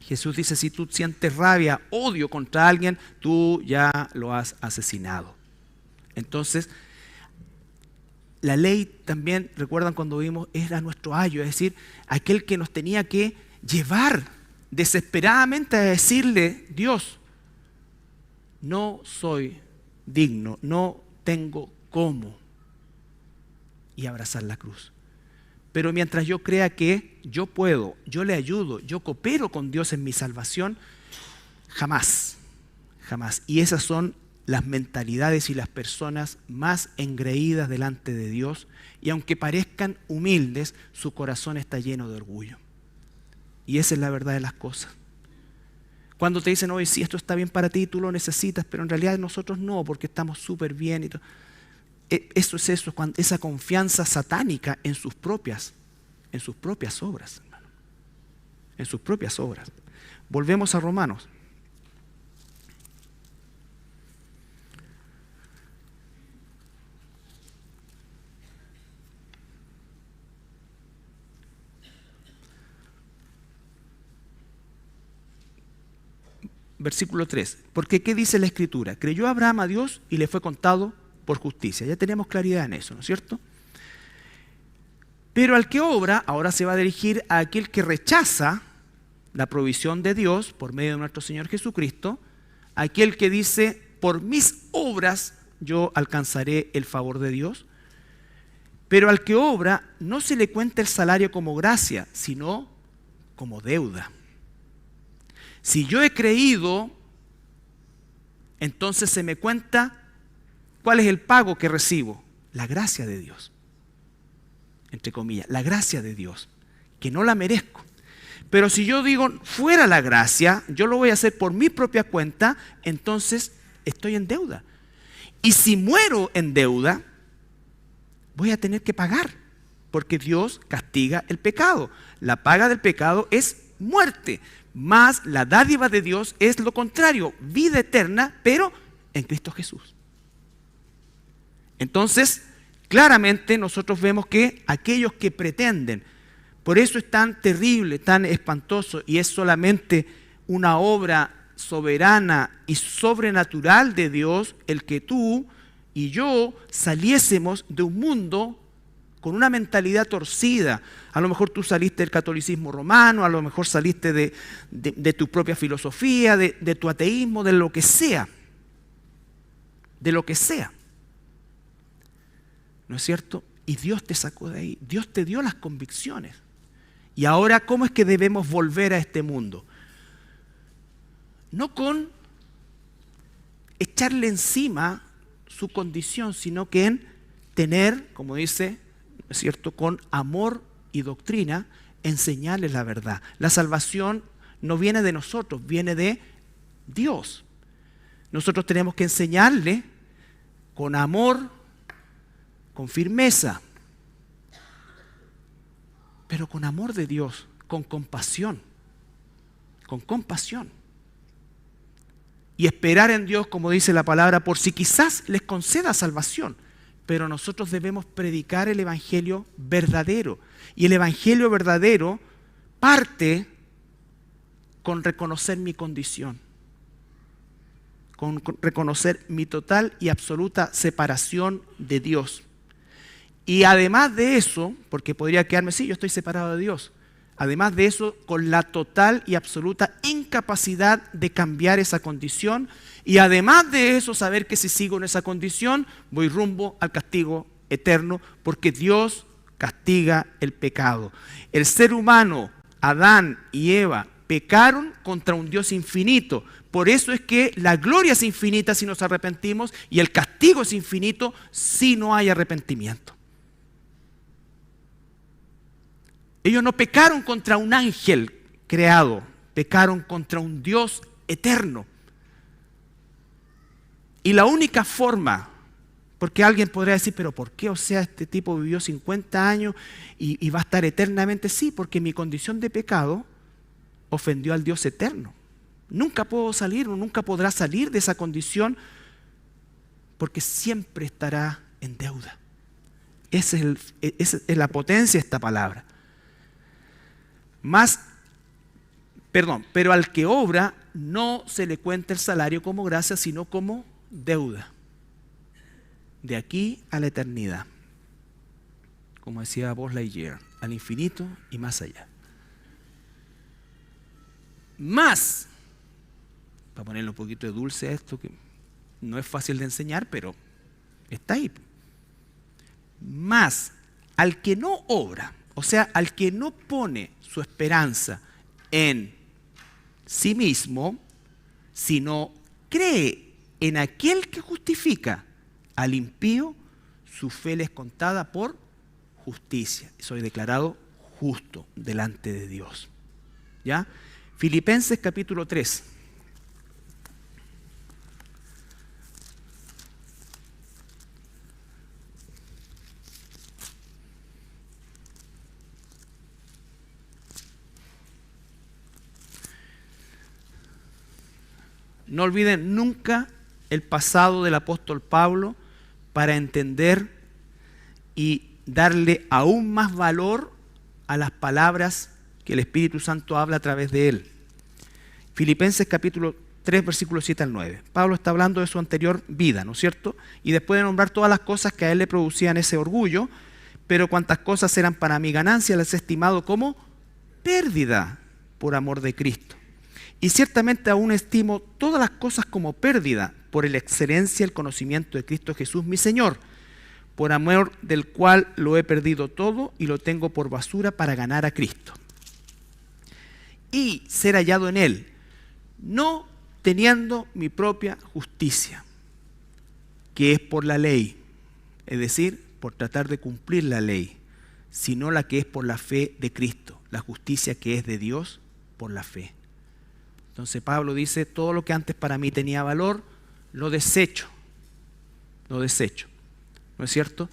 Jesús dice: si tú sientes rabia, odio contra alguien, tú ya lo has asesinado. Entonces, la ley también, recuerdan cuando vimos, era nuestro ayo, es decir, aquel que nos tenía que llevar desesperadamente a decirle: Dios, no soy digno, no tengo cómo, y abrazar la cruz. Pero mientras yo crea que yo puedo, yo le ayudo, yo coopero con Dios en mi salvación, jamás. Y esas son las mentalidades y las personas más engreídas delante de Dios, y aunque parezcan humildes, su corazón está lleno de orgullo. Y esa es la verdad de las cosas. Cuando te dicen: oye, sí, esto está bien para ti, tú lo necesitas, pero en realidad nosotros no, porque estamos súper bien. Eso es esa confianza satánica en sus propias obras, hermano. En sus propias obras. Volvemos a Romanos. Versículo 3. Porque ¿qué dice la Escritura? Creyó Abraham a Dios y le fue contado por justicia. Ya tenemos claridad en eso, ¿no es cierto? Pero al que obra, ahora se va a dirigir a aquel que rechaza la provisión de Dios por medio de nuestro Señor Jesucristo, aquel que dice: por mis obras yo alcanzaré el favor de Dios. Pero al que obra no se le cuenta el salario como gracia, sino como deuda. Si yo he creído, entonces se me cuenta cuál es el pago que recibo. La gracia de Dios, entre comillas, la gracia de Dios, que no la merezco. Pero si yo digo: fuera la gracia, yo lo voy a hacer por mi propia cuenta, entonces estoy en deuda. Y si muero en deuda, voy a tener que pagar, porque Dios castiga el pecado. La paga del pecado es muerte. Mas la dádiva de Dios es lo contrario, vida eterna, pero en Cristo Jesús. Entonces, claramente nosotros vemos que aquellos que pretenden, por eso es tan terrible, tan espantoso, y es solamente una obra soberana y sobrenatural de Dios el que tú y yo saliésemos de un mundo con una mentalidad torcida. A lo mejor tú saliste del catolicismo romano, a lo mejor saliste de tu propia filosofía, de tu ateísmo, de lo que sea. De lo que sea. ¿No es cierto? Y Dios te sacó de ahí. Dios te dio las convicciones. Y ahora, ¿cómo es que debemos volver a este mundo? No con echarle encima su condición, sino que en tener, como dice, ¿no es cierto?, con amor y doctrina, enseñarles la verdad. La salvación no viene de nosotros, viene de Dios. Nosotros tenemos que enseñarle con amor, con firmeza, pero con amor de Dios, con compasión, y esperar en Dios, como dice la palabra, por si quizás les conceda salvación. Pero nosotros debemos predicar el evangelio verdadero, y el evangelio verdadero parte con reconocer mi condición, con reconocer mi total y absoluta separación de Dios, Y además de eso, porque podría quedarme, sí, yo estoy separado de Dios. Además de eso, con la total y absoluta incapacidad de cambiar esa condición. Y además de eso, saber que si sigo en esa condición, voy rumbo al castigo eterno, porque Dios castiga el pecado. El ser humano, Adán y Eva, pecaron contra un Dios infinito. Por eso es que la gloria es infinita si nos arrepentimos y el castigo es infinito si no hay arrepentimiento. Ellos no pecaron contra un ángel creado, pecaron contra un Dios eterno. Y la única forma, porque alguien podría decir, pero ¿por qué? O sea, este tipo vivió 50 años y va a estar eternamente. Sí, porque mi condición de pecado ofendió al Dios eterno. Nunca puedo salir, o nunca podrá salir de esa condición, porque siempre estará en deuda. Esa es la potencia de esta palabra. Pero al que obra no se le cuenta el salario como gracia, sino como deuda. De aquí a la eternidad. Como decía Buzz Lightyear, al infinito y más allá. Más, para ponerle un poquito de dulce a esto, que no es fácil de enseñar, pero está ahí. Más, al que no obra, o sea, al que no pone su esperanza en sí mismo, sino cree en aquel que justifica al impío, su fe le es contada por justicia. Soy declarado justo delante de Dios. ¿Ya? Filipenses capítulo 3. No olviden nunca el pasado del apóstol Pablo para entender y darle aún más valor a las palabras que el Espíritu Santo habla a través de él. Filipenses capítulo 3, versículos 7 al 9. Pablo está hablando de su anterior vida, ¿no es cierto? Y después de nombrar todas las cosas que a él le producían ese orgullo, pero cuantas cosas eran para mi ganancia, las he estimado como pérdida por amor de Cristo. Y ciertamente aún estimo todas las cosas como pérdida por la excelencia y el conocimiento de Cristo Jesús, mi Señor, por amor del cual lo he perdido todo y lo tengo por basura para ganar a Cristo. Y ser hallado en Él, no teniendo mi propia justicia, que es por la ley, es decir, por tratar de cumplir la ley, sino la que es por la fe de Cristo, la justicia que es de Dios por la fe. Entonces Pablo dice, todo lo que antes para mí tenía valor, lo desecho. ¿No es cierto?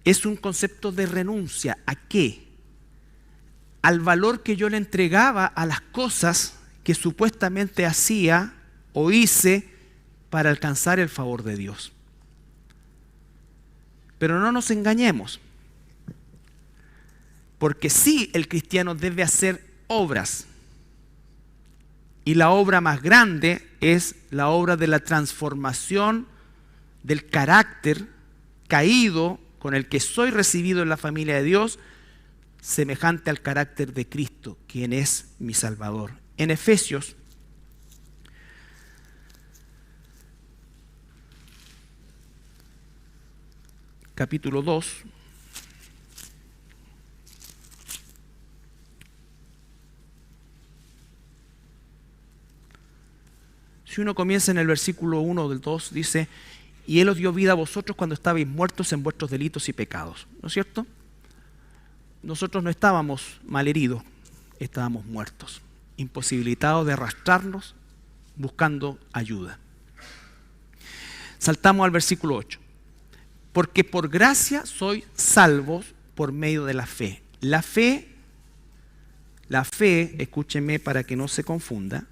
Es un concepto de renuncia. ¿A qué? Al valor que yo le entregaba a las cosas que supuestamente hacía o hice para alcanzar el favor de Dios. Pero no nos engañemos, porque sí el cristiano debe hacer obras. Y la obra más grande es la obra de la transformación del carácter caído con el que soy recibido en la familia de Dios, semejante al carácter de Cristo, quien es mi Salvador. En Efesios, capítulo 2, si uno comienza en el versículo 1 del 2, dice, y Él os dio vida a vosotros cuando estabais muertos en vuestros delitos y pecados. ¿No es cierto? Nosotros no estábamos malheridos, estábamos muertos, imposibilitados de arrastrarnos, buscando ayuda. Saltamos al versículo 8. Porque por gracia sois salvos por medio de la fe. La fe, escúchenme para que no se confunda,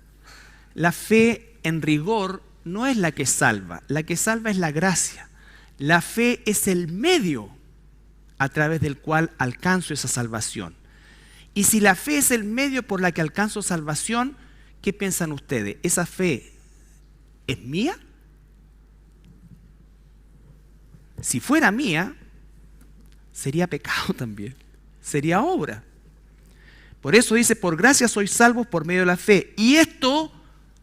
la fe en rigor no es la que salva es la gracia. La fe es el medio a través del cual alcanzo esa salvación. Y si la fe es el medio por la que alcanzo salvación, ¿qué piensan ustedes? ¿Esa fe es mía? Si fuera mía, sería pecado también, sería obra. Por eso dice, por gracia sois salvos por medio de la fe. Y esto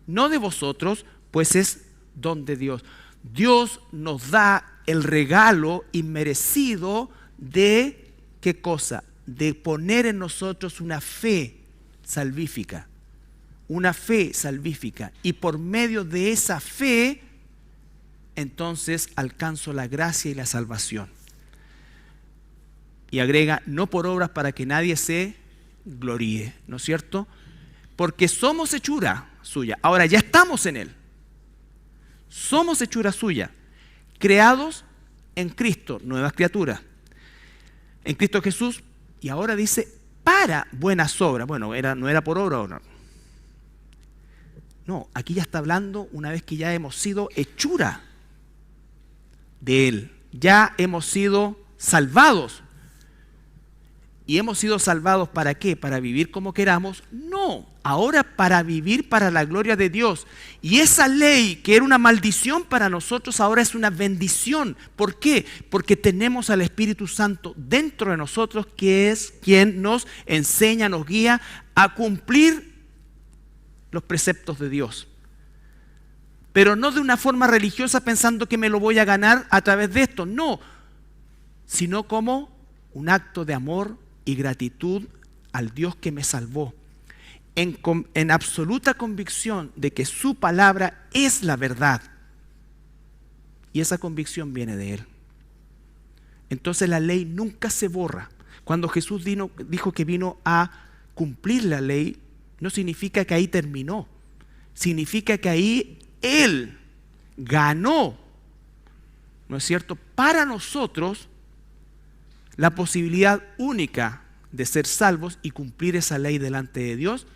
no de vosotros, pues es don de Dios. Dios nos da el regalo inmerecido de, ¿qué cosa? De poner en nosotros una fe salvífica. Una fe salvífica. Y por medio de esa fe, entonces alcanzo la gracia y la salvación. Y agrega, no por obras para que nadie se gloríe, ¿no es cierto? Porque somos hechura suya. Ahora ya estamos en Él. Somos hechura suya, creados en Cristo, nuevas criaturas. En Cristo Jesús, y ahora dice, para buenas obras. Bueno, no era por obra o no. No, aquí ya está hablando una vez que ya hemos sido hechura de Él. Ya hemos sido salvados. ¿Y hemos sido salvados para qué? ¿Para vivir como queramos? No, ahora para vivir para la gloria de Dios. Y esa ley que era una maldición para nosotros ahora es una bendición. ¿Por qué? Porque tenemos al Espíritu Santo dentro de nosotros, que es quien nos enseña, nos guía a cumplir los preceptos de Dios. Pero no de una forma religiosa pensando que me lo voy a ganar a través de esto, no, sino como un acto de amor y gratitud al Dios que me salvó, en absoluta convicción de que su palabra es la verdad, y esa convicción viene de Él. Entonces la ley nunca se borra. Cuando Jesús dijo que vino a cumplir la ley, no significa que ahí terminó, significa que ahí Él ganó, ¿no es cierto?, para nosotros la posibilidad única de ser salvos y cumplir esa ley delante de Dios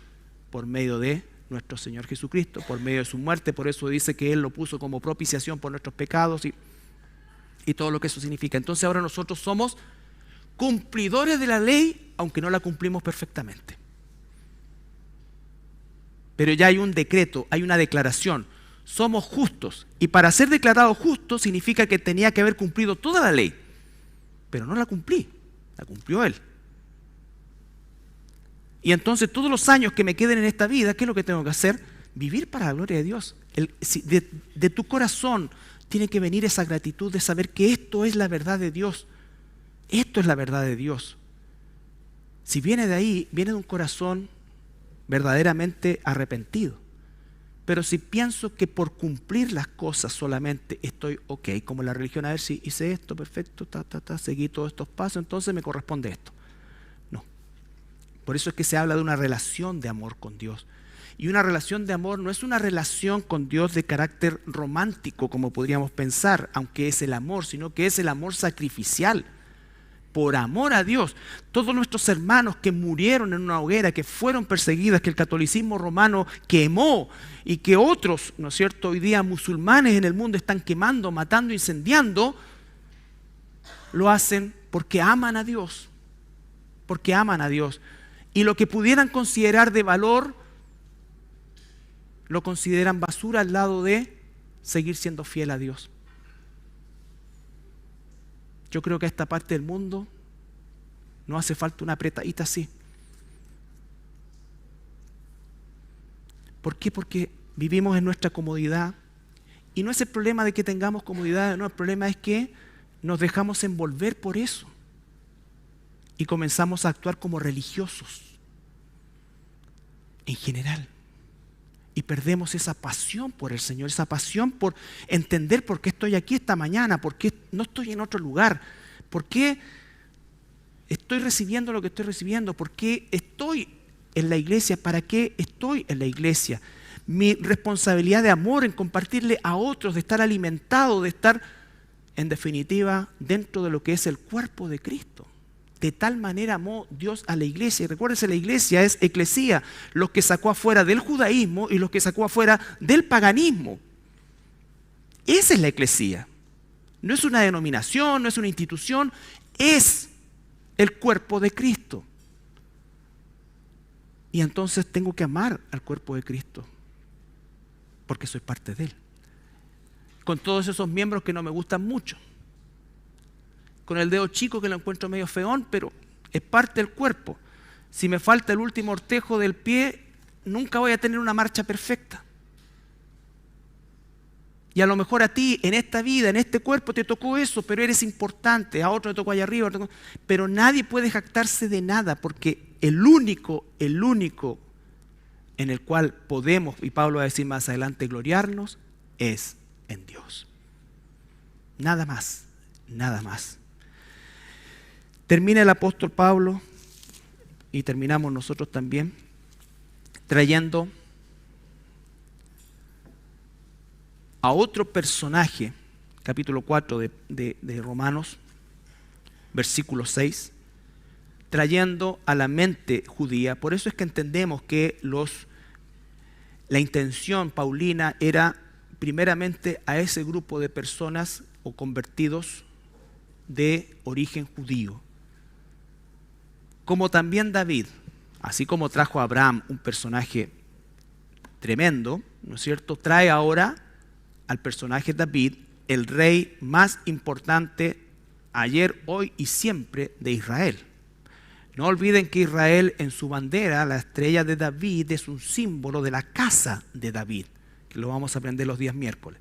por medio de nuestro Señor Jesucristo, por medio de su muerte. Por eso dice que Él lo puso como propiciación por nuestros pecados y todo lo que eso significa. Entonces ahora nosotros somos cumplidores de la ley, aunque no la cumplimos perfectamente. Pero ya hay un decreto, hay una declaración. Somos justos. Y para ser declarado justo significa que tenía que haber cumplido toda la ley. Pero no la cumplí, la cumplió Él. Y entonces todos los años que me queden en esta vida, ¿qué es lo que tengo que hacer? Vivir para la gloria de Dios. De tu corazón tiene que venir esa gratitud de saber que esto es la verdad de Dios. Esto es la verdad de Dios. Si viene de ahí, viene de un corazón verdaderamente arrepentido. Pero si pienso que por cumplir las cosas solamente estoy ok, como la religión, a ver si hice esto, perfecto, seguí todos estos pasos, entonces me corresponde esto. No. Por eso es que se habla de una relación de amor con Dios. Y una relación de amor no es una relación con Dios de carácter romántico, como podríamos pensar, aunque es el amor, sino que es el amor sacrificial. Por amor a Dios, todos nuestros hermanos que murieron en una hoguera, que fueron perseguidas, que el catolicismo romano quemó y que otros, ¿no es cierto?, hoy día musulmanes en el mundo están quemando, matando, incendiando, lo hacen porque aman a Dios, porque aman a Dios. Y lo que pudieran considerar de valor, lo consideran basura al lado de seguir siendo fiel a Dios. Yo creo que a esta parte del mundo no hace falta una apretadita así. ¿Por qué? Porque vivimos en nuestra comodidad. Y no es el problema de que tengamos comodidad, no, el problema es que nos dejamos envolver por eso. Y comenzamos a actuar como religiosos. En general. Y perdemos esa pasión por el Señor, esa pasión por entender por qué estoy aquí esta mañana, por qué no estoy en otro lugar, por qué estoy recibiendo lo que estoy recibiendo, por qué estoy en la iglesia, para qué estoy en la iglesia. Mi responsabilidad de amor en compartirle a otros, de estar alimentado, de estar, en definitiva, dentro de lo que es el cuerpo de Cristo. De tal manera amó Dios a la iglesia. Y recuérdense, la iglesia es eclesía, los que sacó afuera del judaísmo y los que sacó afuera del paganismo. Esa es la eclesía. No es una denominación, no es una institución, es el cuerpo de Cristo. Y entonces tengo que amar al cuerpo de Cristo, porque soy parte de Él. Con todos esos miembros que no me gustan mucho. con el dedo chico que lo encuentro medio feón, pero es parte del cuerpo. Si me falta el último ortejo del pie, nunca voy a tener una marcha perfecta. Y a lo mejor a ti, en esta vida, en este cuerpo, te tocó eso, pero eres importante. A otro le tocó allá arriba. Pero nadie puede jactarse de nada, porque el único en el cual podemos, y Pablo va a decir más adelante, gloriarnos, es en Dios. Nada más, nada más. Termina el apóstol Pablo, y terminamos nosotros también, trayendo a otro personaje, capítulo 4 de Romanos, versículo 6, trayendo a la mente judía. Por eso es que entendemos que la intención paulina era primeramente a ese grupo de personas o convertidos de origen judío. Como también David, así como trajo a Abraham, un personaje tremendo, ¿no es cierto?, trae ahora al personaje David, el rey más importante ayer, hoy y siempre de Israel. No olviden que Israel, en su bandera, la estrella de David es un símbolo de la casa de David, que lo vamos a aprender los días miércoles.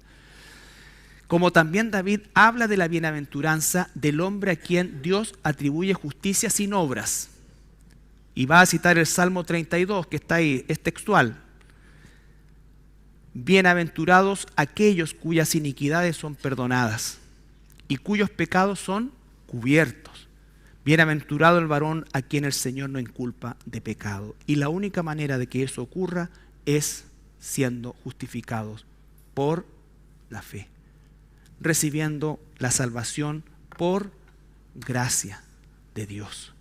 Como también David habla de la bienaventuranza del hombre a quien Dios atribuye justicia sin obras. Y va a citar el Salmo 32, que está ahí, es textual. Bienaventurados aquellos cuyas iniquidades son perdonadas y cuyos pecados son cubiertos. Bienaventurado el varón a quien el Señor no inculpa de pecado. Y la única manera de que eso ocurra es siendo justificados por la fe, recibiendo la salvación por gracia de Dios.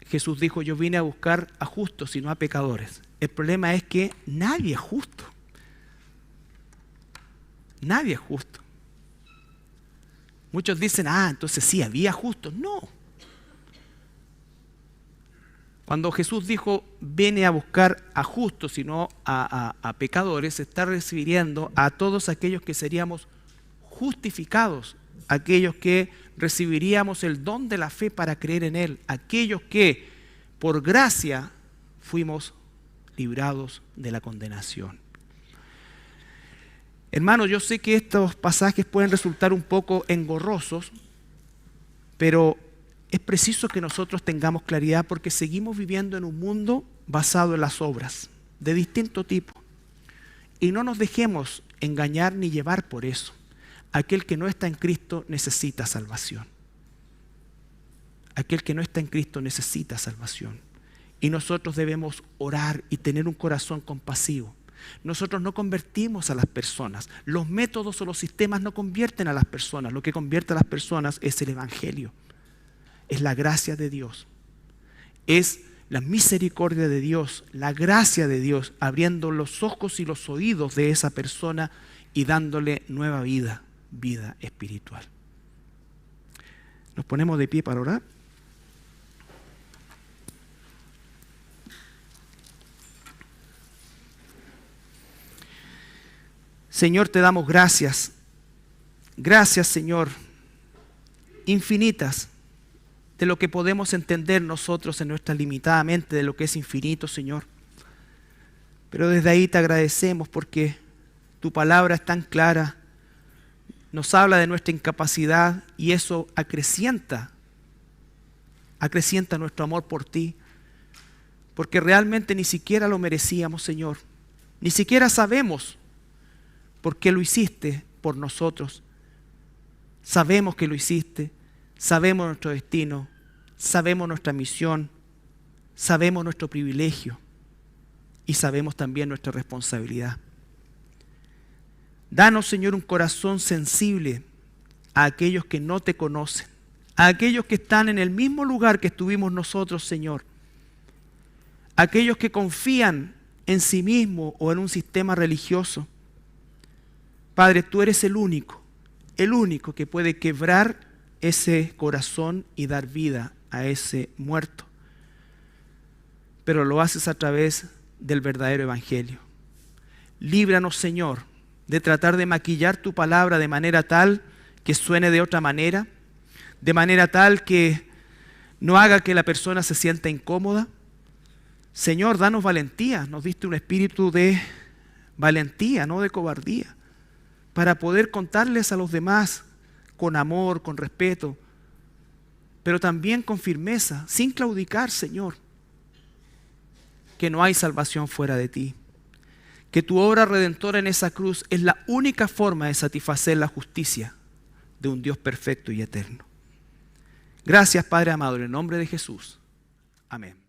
Jesús dijo: yo vine a buscar a justos y no a pecadores. El problema es que nadie es justo. Nadie es justo. Muchos dicen: entonces sí, había justos. No. Cuando Jesús dijo: viene a buscar a justos y no a pecadores, se está refiriendo a todos aquellos que seríamos justificados, aquellos que recibiríamos el don de la fe para creer en Él, aquellos que por gracia fuimos librados de la condenación. Hermanos, yo sé que estos pasajes pueden resultar un poco engorrosos, pero es preciso que nosotros tengamos claridad, porque seguimos viviendo en un mundo basado en las obras de distinto tipo. Y no nos dejemos engañar ni llevar por eso. Aquel que no está en Cristo necesita salvación. Aquel que no está en Cristo necesita salvación. Y nosotros debemos orar y tener un corazón compasivo. Nosotros no convertimos a las personas. Los métodos o los sistemas no convierten a las personas. Lo que convierte a las personas es el Evangelio. Es la gracia de Dios. Es la misericordia de Dios, la gracia de Dios, abriendo los ojos y los oídos de esa persona y dándole nueva vida, vida espiritual. Nos ponemos de pie para orar. Señor, te damos gracias. Gracias, Señor, infinitas, de lo que podemos entender nosotros en nuestra limitada mente, de lo que es infinito, Señor. Pero desde ahí te agradecemos porque tu palabra es tan clara, nos habla de nuestra incapacidad y eso acrecienta nuestro amor por ti, porque realmente ni siquiera lo merecíamos, Señor. Ni siquiera sabemos por qué lo hiciste por nosotros. Sabemos que lo hiciste, sabemos nuestro destino, sabemos nuestra misión, sabemos nuestro privilegio y sabemos también nuestra responsabilidad. Danos, Señor, un corazón sensible a aquellos que no te conocen, a aquellos que están en el mismo lugar que estuvimos nosotros, Señor, a aquellos que confían en sí mismos o en un sistema religioso. Padre, tú eres el único que puede quebrar ese corazón y dar vida a ese muerto. Pero lo haces a través del verdadero evangelio. Líbranos, Señor, de tratar de maquillar tu palabra de manera tal que suene de otra manera, de manera tal que no haga que la persona se sienta incómoda. Señor, danos valentía. Nos diste un espíritu de valentía, no de cobardía, para poder contarles a los demás con amor, con respeto, pero también con firmeza, sin claudicar, Señor, que no hay salvación fuera de ti, que tu obra redentora en esa cruz es la única forma de satisfacer la justicia de un Dios perfecto y eterno. Gracias, Padre amado, en el nombre de Jesús. Amén.